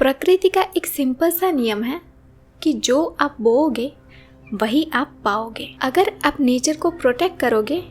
प्रकृति का एक सिंपल सा नियम है कि जो आप बोओगे वही आप पाओगे। अगर आप नेचर को प्रोटेक्ट करोगे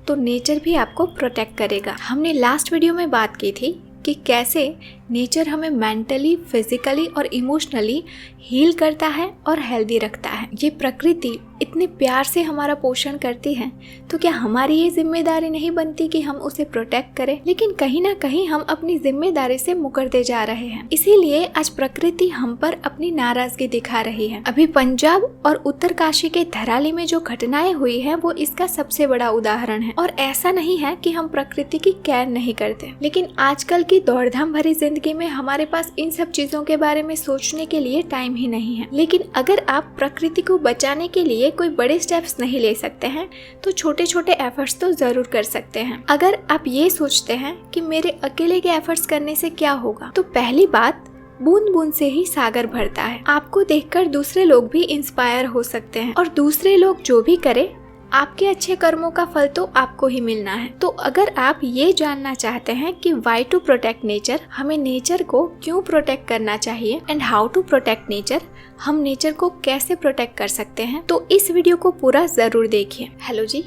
तो नेचर भी आपको प्रोटेक्ट करेगा। हमने लास्ट वीडियो में बात की थी कि कैसे नेचर हमें मेंटली, फिजिकली और इमोशनली हील करता है और हेल्दी रखता है। ये प्रकृति इतने प्यार से हमारा पोषण करती है, तो क्या हमारी ये जिम्मेदारी नहीं बनती कि हम उसे प्रोटेक्ट करें? लेकिन कहीं ना कहीं हम अपनी जिम्मेदारी से मुकरते जा रहे हैं। इसीलिए आज प्रकृति हम पर अपनी नाराजगी दिखा रही है। अभी पंजाब और उत्तरकाशी के धराली में जो घटनाएं हुई है वो इसका सबसे बड़ा उदाहरण है। और ऐसा नहीं है कि हम प्रकृति की केयर नहीं करते, लेकिन आजकल की दौड़धाम भरी जिंदगी में हमारे पास इन सब चीजों के बारे में सोचने के लिए टाइम ही नहीं है। लेकिन अगर आप प्रकृति को बचाने के लिए कोई बड़े स्टेप्स नहीं ले सकते हैं तो छोटे छोटे एफर्ट्स तो जरूर कर सकते हैं। अगर आप ये सोचते हैं कि मेरे अकेले के एफर्ट्स करने से क्या होगा, तो पहली बात, बूंद बूंद से ही सागर भरता है। आपको देखकर दूसरे लोग भी इंस्पायर हो सकते हैं और दूसरे लोग जो भी करे आपके अच्छे कर्मों का फल तो आपको ही मिलना है। तो अगर आप ये जानना चाहते हैं कि वाई टू प्रोटेक्ट नेचर, हमें नेचर को क्यों प्रोटेक्ट करना चाहिए and how to protect nature, हम नेचर को कैसे प्रोटेक्ट कर सकते हैं, तो इस वीडियो को पूरा जरूर देखिए। हेलो जी,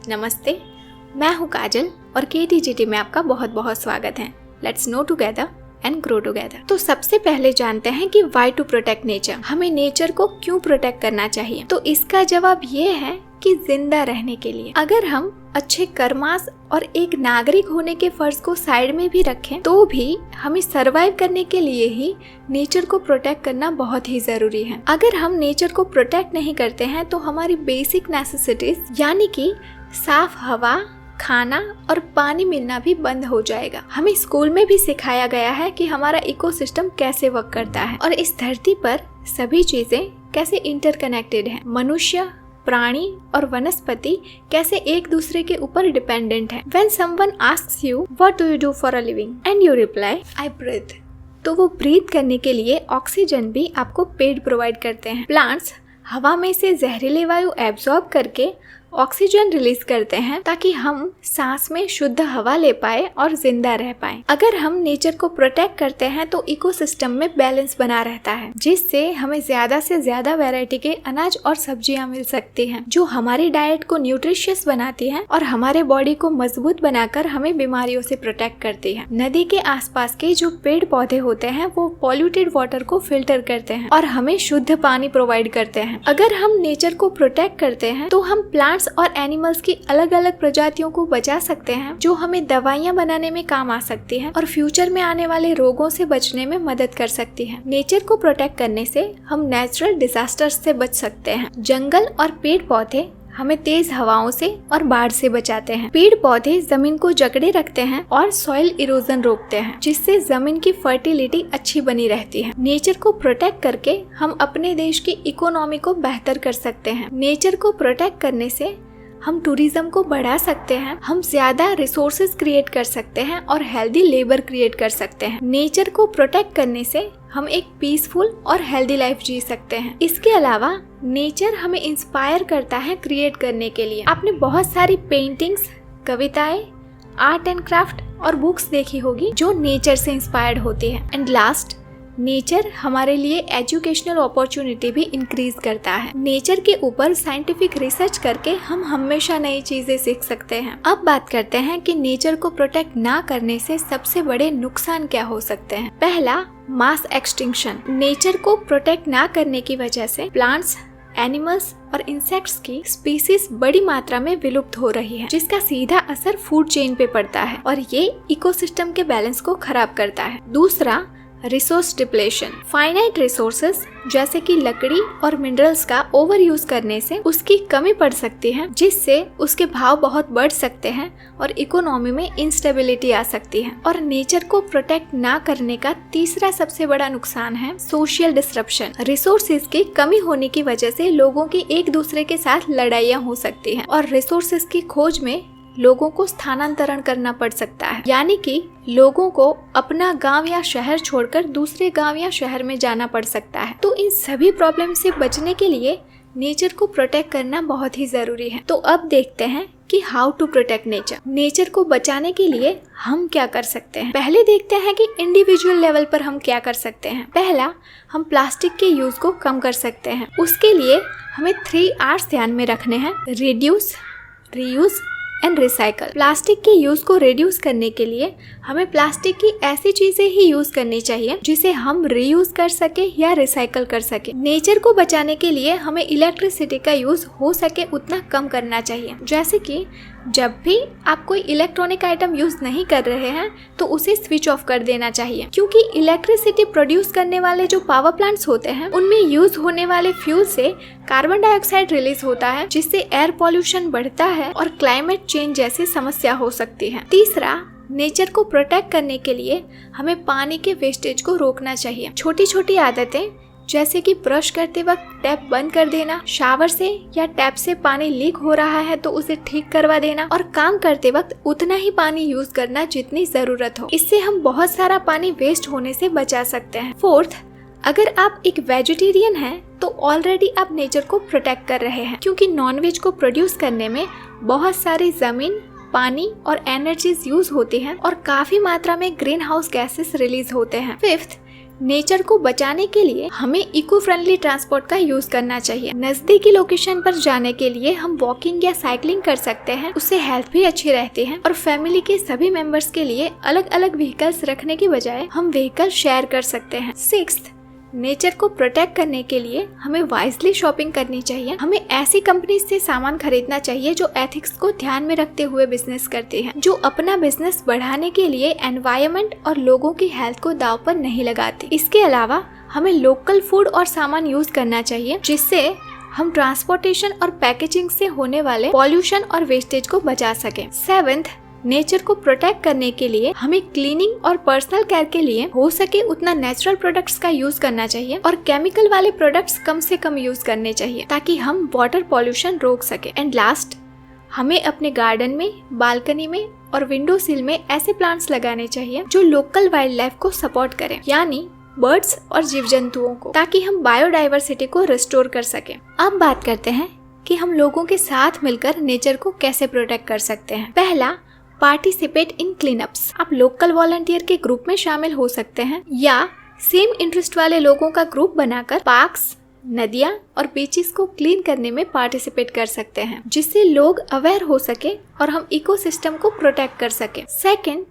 नमस्ते, मैं हूँ काजल और KTGT में आपका बहुत बहुत स्वागत है। Let's no together and grow together. तो सबसे पहले जानते हैं कि वाई टू प्रोटेक्ट नेचर, हमें नेचर को क्यों प्रोटेक्ट करना चाहिए। तो इसका जवाब ये है कि जिंदा रहने के लिए। अगर हम अच्छे कर्मास और एक नागरिक होने के फर्ज को साइड में भी रखें तो भी हमें सरवाइव करने के लिए ही नेचर को प्रोटेक्ट करना बहुत ही जरूरी है। अगर हम नेचर को प्रोटेक्ट नहीं करते हैं तो हमारी बेसिक नेसेसिटीज यानी कि साफ हवा, खाना और पानी मिलना भी बंद हो जाएगा। हमें स्कूल में भी सिखाया गया है कि हमारा इकोसिस्टम कैसे वर्क करता है और इस धरती पर सभी चीजें कैसे इंटरकनेक्टेड हैं। मनुष्य, प्राणी और वनस्पति कैसे एक दूसरे के ऊपर डिपेंडेंट है। When someone asks you what do you do for a living and you reply I breathe, तो वो ब्रीथ करने के लिए ऑक्सीजन भी आपको पेड़ प्रोवाइड करते हैं। प्लांट्स हवा में से जहरीले वायु एब्जॉर्ब करके ऑक्सीजन रिलीज करते हैं ताकि हम सांस में शुद्ध हवा ले पाए और जिंदा रह पाए। अगर हम नेचर को प्रोटेक्ट करते हैं तो इकोसिस्टम में बैलेंस बना रहता है, जिससे हमें ज्यादा से ज्यादा वैरायटी के अनाज और सब्जियां मिल सकती हैं, जो हमारी डाइट को न्यूट्रिशियस बनाती हैं और हमारे बॉडी को मजबूत बनाकर हमें बीमारियों से प्रोटेक्ट करती है। नदी के आसपास के जो पेड़ पौधे होते हैं वो पॉल्यूटेड वाटर को फिल्टर करते हैं और हमें शुद्ध पानी प्रोवाइड करते हैं। अगर हम नेचर को प्रोटेक्ट करते हैं तो हम प्लांट्स और एनिमल्स की अलग अलग प्रजातियों को बचा सकते हैं, जो हमें दवाइयां बनाने में काम आ सकती हैं और फ्यूचर में आने वाले रोगों से बचने में मदद कर सकती हैं। नेचर को प्रोटेक्ट करने से हम नेचुरल डिजास्टर्स से बच सकते हैं। जंगल और पेड़ पौधे हमें तेज हवाओं से और बाढ़ से बचाते हैं। पेड़ पौधे जमीन को जकड़े रखते हैं और सॉइल इरोजन रोकते हैं, जिससे जमीन की फर्टिलिटी अच्छी बनी रहती है। नेचर को प्रोटेक्ट करके हम अपने देश की इकोनॉमी को बेहतर कर सकते हैं। नेचर को प्रोटेक्ट करने से हम टूरिज्म को बढ़ा सकते हैं, हम ज्यादा रिसोर्सेज क्रिएट कर सकते हैं और हेल्दी लेबर क्रिएट कर सकते हैं। नेचर को प्रोटेक्ट करने से हम एक पीसफुल और हेल्दी लाइफ जी सकते हैं। इसके अलावा नेचर हमें इंस्पायर करता है क्रिएट करने के लिए। आपने बहुत सारी पेंटिंग्स, कविताएं, आर्ट एंड क्राफ्ट और बुक्स देखी होगी जो नेचर से इंस्पायर्ड होती है। एंड लास्ट, नेचर हमारे लिए एजुकेशनल अपॉर्चुनिटी भी इंक्रीज करता है। नेचर के ऊपर साइंटिफिक रिसर्च करके हम हमेशा नई चीजें सीख सकते हैं। अब बात करते हैं कि नेचर को प्रोटेक्ट ना करने से सबसे बड़े नुकसान क्या हो सकते हैं। पहला, मास एक्सटिंक्शन। नेचर को प्रोटेक्ट ना करने की वजह से प्लांट्स, एनिमल्स और इंसेक्ट्स की स्पीसीज बड़ी मात्रा में विलुप्त हो रही है, जिसका सीधा असर फूड चेन पे पड़ता है और ये इकोसिस्टम के बैलेंस को खराब करता है। दूसरा, रिसोर्स डिप्लेशन। फाइनाइट रिसोर्सेस जैसे कि लकड़ी और मिनरल्स का ओवर यूज करने से उसकी कमी पड़ सकती है, जिससे उसके भाव बहुत बढ़ सकते हैं और इकोनॉमी में इंस्टेबिलिटी आ सकती है। और नेचर को प्रोटेक्ट ना करने का तीसरा सबसे बड़ा नुकसान है सोशल डिस्ट्रप्शन। रिसोर्सेज की कमी होने की वजह से लोगों की एक दूसरे के साथ लड़ाइयाँ हो सकती हैं और रिसोर्सेज की खोज में लोगों को स्थानांतरण करना पड़ सकता है, यानी कि लोगों को अपना गांव या शहर छोड़कर दूसरे गांव या शहर में जाना पड़ सकता है। तो इन सभी प्रॉब्लम से बचने के लिए नेचर को प्रोटेक्ट करना बहुत ही जरूरी है। तो अब देखते हैं कि how to protect nature. Nature को बचाने के लिए हम क्या कर सकते हैं। पहले देखते हैं कि इंडिविजुअल लेवल पर हम क्या कर सकते हैं। पहला, हम प्लास्टिक के यूज को कम कर सकते हैं। उसके लिए हमें 3 R's ध्यान में रखने हैं, reduce, reuse and recycle. Plastic के यूज को रिड्यूस करने के लिए हमें प्लास्टिक की ऐसी चीजें ही यूज करनी चाहिए जिसे हम रीयूज कर सके या रिसाइकल कर सके। नेचर को बचाने के लिए हमें इलेक्ट्रिसिटी का यूज हो सके उतना कम करना चाहिए। जैसे कि जब भी आप कोई इलेक्ट्रॉनिक आइटम यूज नहीं कर रहे हैं तो उसे स्विच ऑफ कर देना चाहिए, क्योंकि इलेक्ट्रिसिटी प्रोड्यूस करने वाले जो पावर प्लांट्स होते हैं उनमें यूज होने वाले फ्यूल से कार्बन डाइऑक्साइड रिलीज होता है, जिससे एयर पॉल्यूशन बढ़ता है और क्लाइमेट चेंज जैसी समस्या हो सकती है। तीसरा, नेचर को प्रोटेक्ट करने के लिए हमें पानी के वेस्टेज को रोकना चाहिए। छोटी छोटी आदतें जैसे कि ब्रश करते वक्त टैप बंद कर देना, शावर से या टैप से पानी लीक हो रहा है तो उसे ठीक करवा देना और काम करते वक्त उतना ही पानी यूज करना जितनी जरूरत हो। इससे हम बहुत सारा पानी वेस्ट होने से बचा सकते हैं। फोर्थ, अगर आप एक वेजिटेरियन हैं तो ऑलरेडी आप नेचर को प्रोटेक्ट कर रहे हैं, क्योंकि नॉनवेज को प्रोड्यूस करने में बहुत सारी जमीन, पानी और एनर्जीज यूज होती हैं और काफी मात्रा में ग्रीन हाउस गैसेस रिलीज होते हैं। फिफ्थ, नेचर को बचाने के लिए हमें इको फ्रेंडली ट्रांसपोर्ट का यूज करना चाहिए। नजदीकी लोकेशन पर जाने के लिए हम वॉकिंग या साइकिलिंग कर सकते हैं, उससे हेल्थ भी अच्छी रहती है और फैमिली के सभी मेंबर्स के लिए अलग अलग व्हीकल्स रखने की बजाय हम व्हीकल शेयर कर सकते हैं। सिक्स्थ, नेचर को प्रोटेक्ट करने के लिए हमें वाइजली शॉपिंग करनी चाहिए। हमें ऐसी कंपनी से सामान खरीदना चाहिए जो एथिक्स को ध्यान में रखते हुए बिजनेस करती है, जो अपना बिजनेस बढ़ाने के लिए एनवायरनमेंट और लोगों की हेल्थ को दांव पर नहीं लगाती। इसके अलावा हमें लोकल फूड और सामान यूज करना चाहिए, जिससे हम ट्रांसपोर्टेशन और पैकेजिंग से होने वाले पॉल्यूशन और वेस्टेज को बचा सके। सेवेंथ, नेचर को प्रोटेक्ट करने के लिए हमें क्लीनिंग और पर्सनल केयर के लिए हो सके उतना नेचुरल प्रोडक्ट्स का यूज करना चाहिए और केमिकल वाले प्रोडक्ट्स कम से कम यूज करने चाहिए, ताकि हम वाटर पॉल्यूशन रोक सके। एंड लास्ट, हमें अपने गार्डन में, बालकनी में और विंडो सिल में ऐसे प्लांट्स लगाने चाहिए जो लोकल वाइल्ड लाइफ को सपोर्ट करें, यानी बर्ड्स और जीव जंतुओं को, ताकि हम बायोडाइवर्सिटी को रिस्टोर कर सके। अब बात करते हैं कि हम लोगों के साथ मिलकर नेचर को कैसे प्रोटेक्ट कर सकते हैं। पहला, पार्टिसिपेट इन क्लीनअप्स। आप लोकल वॉलंटियर के ग्रुप में शामिल हो सकते हैं या सेम इंटरेस्ट वाले लोगों का ग्रुप बनाकर पार्क्स, नदियां और बीचेस को क्लीन करने में पार्टिसिपेट कर सकते हैं, जिससे लोग अवेयर हो सके और हम इकोसिस्टम को प्रोटेक्ट कर सके। सेकंड,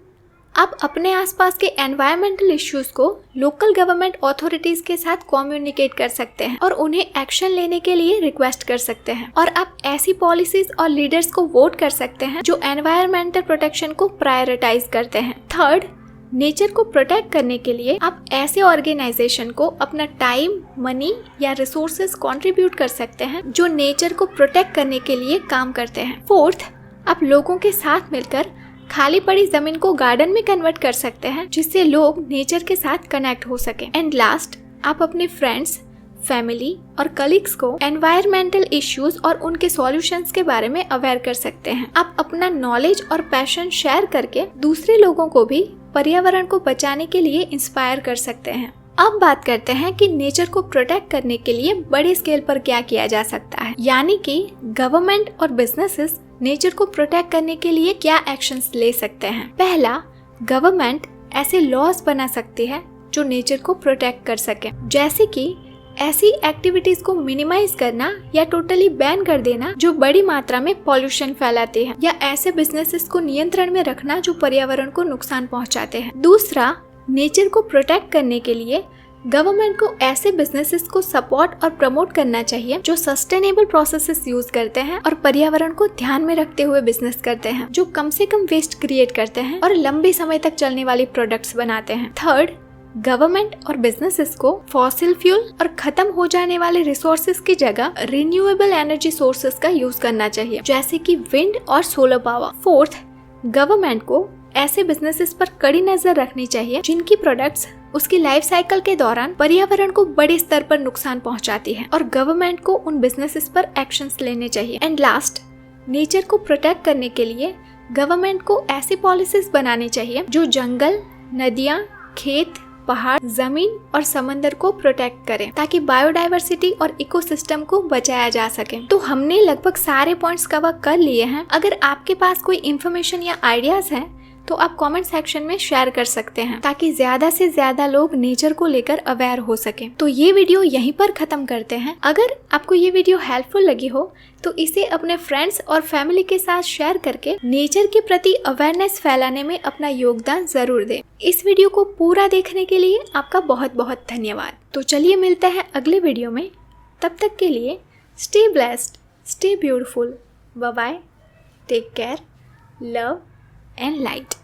आप अपने आसपास के एनवायरमेंटल इश्यूज को लोकल गवर्नमेंट अथॉरिटीज के साथ कम्युनिकेट कर सकते हैं और उन्हें एक्शन लेने के लिए रिक्वेस्ट कर सकते हैं। और आप ऐसी पॉलिसीज और लीडर्स को वोट कर सकते हैं जो एनवायरमेंटल प्रोटेक्शन को प्रायोरिटाइज करते हैं। थर्ड, नेचर को प्रोटेक्ट करने के लिए आप ऐसे ऑर्गेनाइजेशन को अपना टाइम, मनी या रिसोर्सेज कंट्रीब्यूट कर सकते हैं जो नेचर को प्रोटेक्ट करने के लिए काम करते हैं। फोर्थ, आप लोगों के साथ मिलकर खाली पड़ी जमीन को गार्डन में कन्वर्ट कर सकते हैं, जिससे लोग नेचर के साथ कनेक्ट हो सके। एंड लास्ट, आप अपने फ्रेंड्स, फैमिली और कलीग्स को एनवायरमेंटल इश्यूज और उनके सॉल्यूशंस के बारे में अवेयर कर सकते हैं। आप अपना नॉलेज और पैशन शेयर करके दूसरे लोगों को भी पर्यावरण को बचाने के लिए इंस्पायर कर सकते हैं। अब बात करते हैं कि नेचर को प्रोटेक्ट करने के लिए बड़े स्केल पर क्या किया जा सकता है, यानी कि गवर्नमेंट और बिजनेसेस नेचर को प्रोटेक्ट करने के लिए क्या एक्शंस ले सकते हैं। पहला, गवर्नमेंट ऐसे लॉज बना सकती है जो नेचर को प्रोटेक्ट कर सके, जैसे कि ऐसी एक्टिविटीज को मिनिमाइज करना या टोटली बैन कर देना जो बड़ी मात्रा में पॉल्यूशन फैलाते हैं, या ऐसे बिजनेसेस को नियंत्रण में रखना जो पर्यावरण को नुकसान पहुंचाते हैं। दूसरा, नेचर को प्रोटेक्ट करने के लिए गवर्नमेंट को ऐसे बिजनेसेस को सपोर्ट और प्रमोट करना चाहिए जो सस्टेनेबल प्रोसेसेस यूज करते हैं और पर्यावरण को ध्यान में रखते हुए बिजनेस करते हैं, जो कम से कम वेस्ट क्रिएट करते हैं और लंबे समय तक चलने वाली प्रोडक्ट्स बनाते हैं। थर्ड, गवर्नमेंट और बिजनेसेस को फॉसिल फ्यूल और खत्म हो जाने वाले रिसोर्सेज की जगह रिन्यूएबल एनर्जी सोर्सेज का यूज करना चाहिए, जैसे कि विंड और सोलर पावर। फोर्थ, गवर्नमेंट को ऐसे बिजनेसेस पर कड़ी नजर रखनी चाहिए जिनकी प्रोडक्ट्स उसकी लाइफ साइकिल के दौरान पर्यावरण को बड़े स्तर पर नुकसान पहुंचाती है, और गवर्नमेंट को उन बिजनेसेस पर एक्शंस लेने चाहिए। एंड लास्ट, नेचर को प्रोटेक्ट करने के लिए गवर्नमेंट को ऐसी पॉलिसीज बनानी चाहिए जो जंगल, नदियां, खेत, पहाड़, जमीन और समंदर को प्रोटेक्ट करें ताकि बायोडाइवर्सिटी और इकोसिस्टम को बचाया जा सके। तो हमने लगभग सारे पॉइंट्स कवर कर लिए हैं। अगर आपके पास कोई इन्फॉर्मेशन या आइडियाज हैं तो आप कमेंट सेक्शन में शेयर कर सकते हैं ताकि ज्यादा से ज्यादा लोग नेचर को लेकर अवेयर हो सके। तो ये वीडियो यहीं पर खत्म करते हैं। अगर आपको ये वीडियो हेल्पफुल लगी हो तो इसे अपने फ्रेंड्स और फैमिली के साथ शेयर करके नेचर के प्रति अवेयरनेस फैलाने में अपना योगदान जरूर दें। इस वीडियो को पूरा देखने के लिए आपका बहुत बहुत धन्यवाद। तो चलिए मिलते हैं अगले वीडियो में। तब तक के लिए stay blessed, stay beautiful, bye bye, take care, love and light.